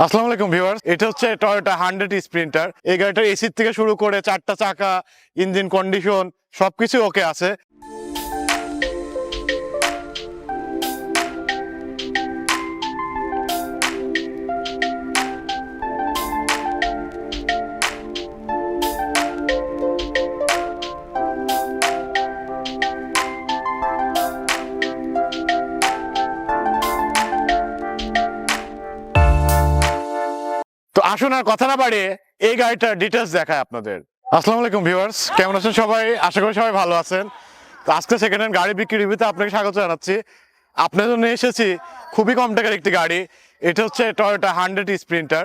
আসসালামু আলাইকুম ভিউয়ার্স, এটা হচ্ছে টয়োটা 100 স্প্রিন্টার। এই গাড়িটার এসির থেকে শুরু করে চারটা চাকা, ইঞ্জিন কন্ডিশন সবকিছু ওকে আছে। তো আসুন আর কথা না বাড়িয়ে এই গাড়িটার ডিটেলস দেখায় আপনাদের। আসসালামু আলাইকুম ভিউয়ার্স, কেমন আছেন সবাই? আশা করি সবাই ভালো আছেন। তো আজকে সেকেন্ড হ্যান্ড গাড়ি বিক্রি রিভিউতে আপনাকে স্বাগত জানাচ্ছি। আপনার জন্য এসেছি খুবই কম টাকার একটি গাড়ি। এটা হচ্ছে টয়োটা 100 স্প্রিন্টার।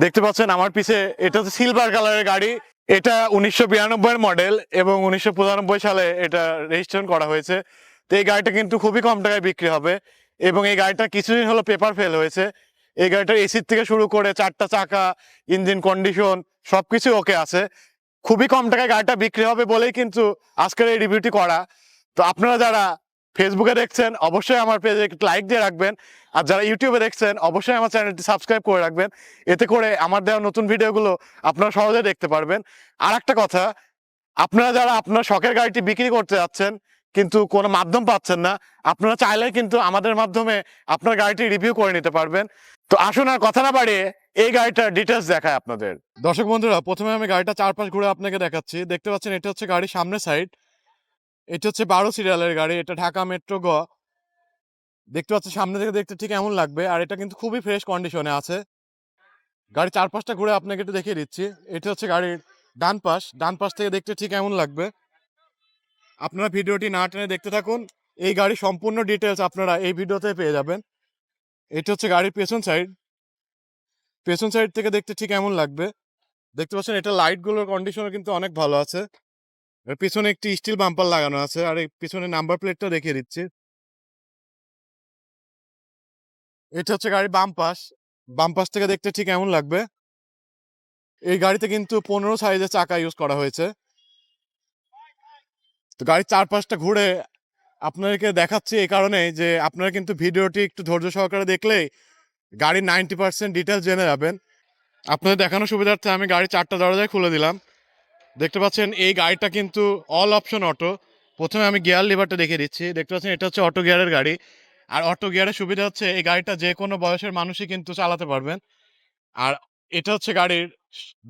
দেখতে পাচ্ছেন আমার পিছে, এটা হচ্ছে সিলভার কালারের গাড়ি। এটা 1992 এর মডেল এবং 1995 সালে এটা রেজিস্ট্রেশন করা হয়েছে। তো এই গাড়িটা কিন্তু খুবই কম টাকায় বিক্রি হবে এবং এই গাড়িটা কিছুদিন হলো পেপার ফেল হয়েছে। এই গাড়িটার এসির থেকে শুরু করে চারটা চাকা, ইঞ্জিন কন্ডিশন সবকিছু ওকে আছে। খুবই কম টাকায় গাড়িটা বিক্রি হবে বলেই কিন্তু আজকের এই রিভিউটি করা। তো আপনারা যারা ফেসবুকে দেখছেন অবশ্যই আমার পেজে একটু লাইক দিয়ে রাখবেন, আর যারা ইউটিউবে দেখছেন অবশ্যই আমার চ্যানেলটি সাবস্ক্রাইব করে রাখবেন। এতে করে আমার দেওয়া নতুন ভিডিওগুলো আপনারা সহজে দেখতে পারবেন। আর একটা কথা, আপনারা যারা আপনার শখের গাড়িটি বিক্রি করতে যাচ্ছেন কিন্তু কোনো মাধ্যম পাচ্ছেন না, আপনারা চাইলে কিন্তু আমাদের মাধ্যমে আপনার গাড়িটি রিভিউ করে নিতে পারবেন। তো আসুন আর কথা না বাড়িয়ে এই গাড়িটার ডিটেলস দেখায় আপনাদের। দর্শক বন্ধুরা, প্রথমে আমি গাড়িটা চারপাশ ঘুরে আপনাকে দেখাচ্ছি। দেখতে পাচ্ছেন এটা হচ্ছে গাড়ির সামনের সাইড। এটা হচ্ছে 12 সিরিয়ালের গাড়ি। এটা ঢাকা মেট্রো গ। দেখতে পাচ্ছেন সামনে থেকে দেখতে ঠিক এমন লাগবে, আর এটা কিন্তু খুবই ফ্রেশ কন্ডিশনে আছে। গাড়ির চারপাশটা ঘুরে আপনাকে একটু দেখিয়ে দিচ্ছি। এটা হচ্ছে গাড়ির ডান পাশ থেকে দেখতে ঠিক এমন লাগবে। আপনারা ভিডিওটি না টেনে দেখতে থাকুন, এই গাড়ির সম্পূর্ণ ডিটেলস আপনারা এই ভিডিওতে পেয়ে যাবেন। এটা হচ্ছে গাড়ির পেছন সাইড থেকে দেখতে ঠিক এমন লাগবে। দেখতে পাচ্ছেন এটা লাইটগুলোর কন্ডিশনও কিন্তু অনেক ভালো আছে। এর পিছনে একটি স্টিল বাম্পার লাগানো আছে, আর এই পিছনে নাম্বার প্লেটটা দেখিয়ে দিচ্ছি। এটা হচ্ছে গাড়ির বাম পাশ থেকে দেখতে ঠিক এমন লাগবে। এই গাড়িতে কিন্তু 15 সাইজের চাকা ইউজ করা হয়েছে। তো গাড়ির চারপাশটা ঘুরে আপনাদেরকে দেখাচ্ছি এই কারণে যে আপনারা কিন্তু ভিডিওটি একটু ধৈর্য সহকারে দেখলেই গাড়ির 90% ডিটেলস জেনে যাবেন। আপনাদের দেখানোর সুবিধার্থে আমি গাড়ির চারটা দরজায় খুলে দিলাম। দেখতে পাচ্ছেন এই গাড়িটা কিন্তু অল অপশন অটো। প্রথমে আমি গিয়ার লিভারটা দেখিয়ে দিচ্ছি। দেখতে পাচ্ছেন এটা হচ্ছে অটো গিয়ারের গাড়ি। আর অটো গিয়ারের সুবিধা হচ্ছে এই গাড়িটা যে কোনো বয়সের মানুষই কিন্তু চালাতে পারবেন। আর এটা হচ্ছে গাড়ির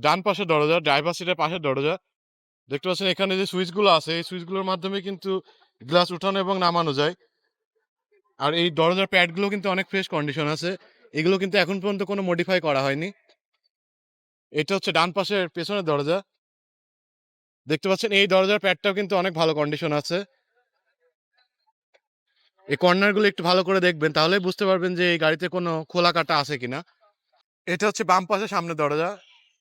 ডান পাশের দরজা, ড্রাইভার সিটের পাশের দরজা। দেখতে পাচ্ছেন এখানে যে সুইচগুলো আছে, এই সুইচগুলোর মাধ্যমে কিন্তু গ্লাস উঠানো এবং নামানো যায়। আর এই দরজার প্যাডগুলো কিন্তু অনেক ফ্রেশ কন্ডিশন আছে। এগুলো কিন্তু এখন পর্যন্ত কোনো মডিফাই করা হয়নি। এটা হচ্ছে ডান পাশের পেছনের দরজা। দেখতে পাচ্ছেন এই দরজার প্যাডটাও কিন্তু অনেক ভালো কন্ডিশন আছে। এই কর্নারগুলো একটু ভালো করে দেখবেন, তাহলেই বুঝতে পারবেন যে এই গাড়িতে কোনো খোলা কাটা আছে কিনা। এটা হচ্ছে বাম পাশের সামনের দরজা।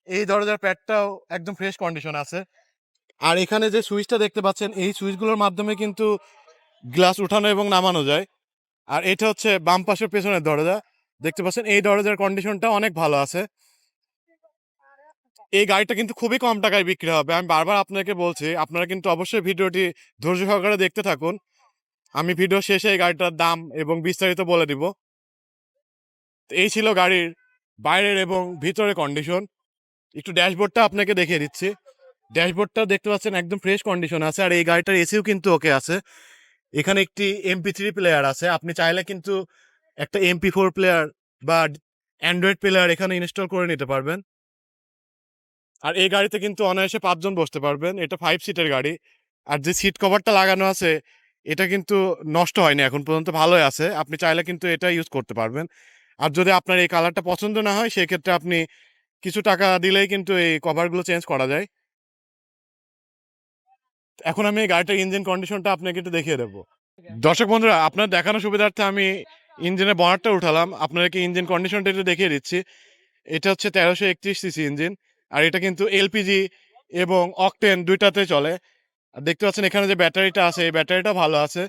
এই দরজার প্যাডটাও একদম ফ্রেশ কন্ডিশন আছে। আর এখানে যে সুইচটা দেখতে পাচ্ছেন, এই সুইচগুলোর মাধ্যমে কিন্তু গ্লাস উঠানো এবং নামানো যায়। আর এটা হচ্ছে বাম পাশের পেছনের দরজা। দেখতে পাচ্ছেন এই দরজার কন্ডিশনটা অনেক ভালো আছে। এই গাড়িটা কিন্তু খুবই কম টাকায় বিক্রি হবে। আমি বারবার আপনাকে বলছি, আপনারা কিন্তু অবশ্যই ভিডিওটি ধৈর্য সহকারে দেখতে থাকুন। আমি ভিডিও শেষে এই গাড়িটার দাম এবং বিস্তারিত বলে দিব। এই ছিল গাড়ির বাইরের এবং ভিতরের কন্ডিশন। একটু ড্যাশবোর্ডটা আপনাকে দেখিয়ে দিচ্ছি। ড্যাশবোর্ডটা দেখতে পাচ্ছেন একদম ফ্রেশ কন্ডিশন আছে। আর এই গাড়িটার এসিও কিন্তু ওকে আছে। এখানে একটি MP3 প্লেয়ার আছে। আপনি চাইলে কিন্তু একটা MP4 প্লেয়ার বা অ্যান্ড্রয়েড প্লেয়ার এখানে ইনস্টল করে নিতে পারবেন। আর এই গাড়িতে কিন্তু অনায়াসে 5 জন বসতে পারবেন। এটা 5 সিটের গাড়ি। আর যে সিট কভারটা লাগানো আছে এটা কিন্তু নষ্ট হয়নি, এখন পর্যন্ত ভালোই আছে। আপনি চাইলে কিন্তু এটা ইউজ করতে পারবেন। আর যদি আপনার এই কালারটা পছন্দ না হয়, সেক্ষেত্রে আপনি কিছু টাকা দিলেই কিন্তু এই কভারগুলো চেঞ্জ করা যায়। এখন আমি এই গাড়িটার ইঞ্জিন কন্ডিশনটা আপনাকে একটু দেখিয়ে দেবো। দর্শক বন্ধুরা, আপনার দেখানোর সুবিধার্থে আমি ইঞ্জিনের বনারটা উঠালাম, আপনাদেরকে ইঞ্জিন কন্ডিশনটা একটু দেখিয়ে দিচ্ছি। এটা হচ্ছে 1331 সিসি ইঞ্জিন। আর এটা কিন্তু LPG এবং অকটেন দুইটাতে চলে। আর দেখতে পাচ্ছেন এখানে যে ব্যাটারিটা আছে, এই ব্যাটারিটা ভালো আছে।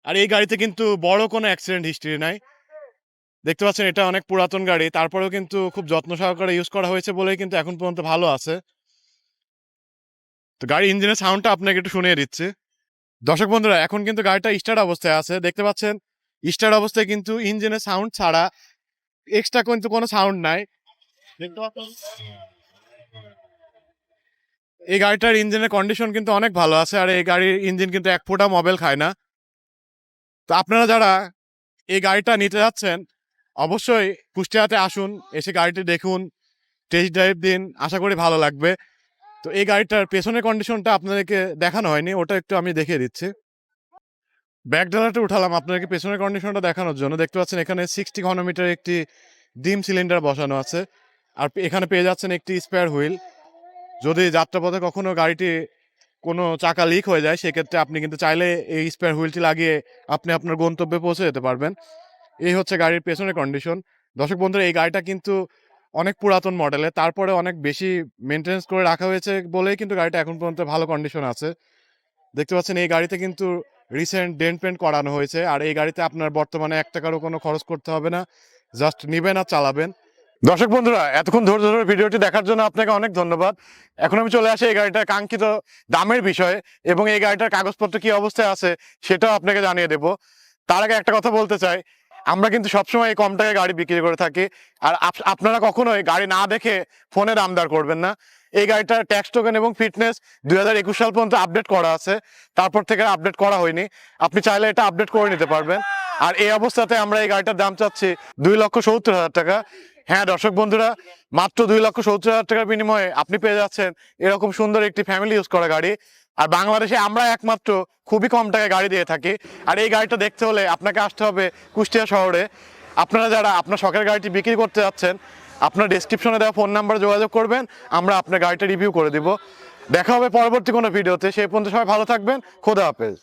আর এই গাড়িতে কিন্তু বড় কোনো অ্যাক্সিডেন্ট হিস্ট্রি নাই। দেখতে পাচ্ছেন এটা অনেক পুরাতন গাড়ি, তারপরেও কিন্তু খুব যত্ন সহকারে ইউজ করা হয়েছে বলেই কিন্তু এখন পর্যন্ত ভালো আছে। তো গাড়ির ইঞ্জিনের সাউন্ডটা আপনাকে একটু শুনিয়ে দিচ্ছি। দর্শক বন্ধুরা, এখন কিন্তু গাড়িটা স্টার্ট অবস্থায় আছে। দেখতে পাচ্ছেন স্টার্ট অবস্থায় কিন্তু ইঞ্জিনের সাউন্ড ছাড়া এক্সট্রা কিন্তু কোনো সাউন্ড নাই। এই গাড়িটার ইঞ্জিনের কন্ডিশন কিন্তু অনেক ভালো আছে, আর এই গাড়ির ইঞ্জিন কিন্তু এক ফোঁটা মোবিল খায় না। তো আপনারা যারা এই গাড়িটা নিতে যাচ্ছেন অবশ্যই কুষ্টিয়াতে আসুন, এসে গাড়িটি দেখুন, টেস্ট ড্রাইভ দিন, আশা করি ভালো লাগবে। তো এই গাড়িটার পেছনের কন্ডিশনটা আপনাদেরকে দেখানো হয়নি, ওটা একটু আমি দেখিয়ে দিচ্ছি। ব্যাক ডালাটা উঠালাম আপনাদেরকে পেছনের কন্ডিশনটা দেখানোর জন্য। দেখতে পাচ্ছেন এখানে 60 ঘনমিটার একটি ডিম সিলিন্ডার বসানো আছে, আর এখানে পেয়ে যাচ্ছেন একটি স্পেয়ার হুইল। যদি যাত্রাপথে কখনো গাড়িটি কোনো চাকা লিক হয়ে যায় সেক্ষেত্রে আপনি কিন্তু চাইলে এই স্পেয়ার হুইলটি লাগিয়ে আপনি আপনার গন্তব্যে পৌঁছে যেতে পারবেন। এই হচ্ছে গাড়ির পেছনের কন্ডিশন। দর্শক বন্ধুরা, এই গাড়িটা কিন্তু অনেক পুরাতন মডেলের, তারপরে অনেক বেশি মেনটেন্স করে রাখা হয়েছে বলেই কিন্তু গাড়িটা এখন পর্যন্ত ভালো কন্ডিশন আছে। দেখতে পাচ্ছেন এই গাড়িতে কিন্তু রিসেন্ট ডেন্ট পেন্ট করানো হয়েছে, আর এই গাড়িতে আপনার বর্তমানে 1 টাকারও কোনো খরচ করতে হবে না, জাস্ট নিবেন আর চালাবেন। দর্শক বন্ধুরা, এতক্ষণ ধৈর্য ধরে ভিডিওটি দেখার জন্য আপনাকে অনেক ধন্যবাদ। এখন আমি চলে আসি এই গাড়িটার কাঙ্ক্ষিত দামের বিষয়ে এবং এই গাড়িটার কাগজপত্র কি অবস্থায় আছে সেটাও আপনাকে জানিয়ে দেব। তার আগে একটা কথা বলতে চাই, আমরা কিন্তু সবসময় এই কম টাকায় গাড়ি বিক্রি করে থাকি, আর আপনারা কখনোই গাড়ি না দেখে ফোনে দাম দর করবেন না। এই গাড়িটার ট্যাক্স টোকেন এবং ফিটনেস 2021 সাল পর্যন্ত আপডেট করা আছে, তারপর থেকে আপডেট করা হয়নি। আপনি চাইলে এটা আপডেট করে নিতে পারবেন। আর এই অবস্থাতে আমরা এই গাড়িটার দাম চাচ্ছি 2,70,000 টাকা। হ্যাঁ দর্শক বন্ধুরা, মাত্র 2,70,000 টাকার বিনিময়ে আপনি পেয়ে যাচ্ছেন এরকম সুন্দর একটি ফ্যামিলি ইউজ করা গাড়ি। আর বাংলাদেশে আমরা একমাত্র খুবই কম টাকায় গাড়ি দিয়ে থাকি। আর এই গাড়িটা দেখতে হলে আপনাকে আসতে হবে কুষ্টিয়া শহরে। আপনারা যারা আপনার শখের গাড়িটি বিক্রি করতে যাচ্ছেন, আপনার ডেসক্রিপশনে দেওয়া ফোন নাম্বারে যোগাযোগ করবেন, আমরা আপনার গাড়িটা রিভিউ করে দিব। দেখা হবে পরবর্তী কোনো ভিডিওতে। সেই পর্যন্ত সবাই ভালো থাকবেন। খোদা হাফেজ।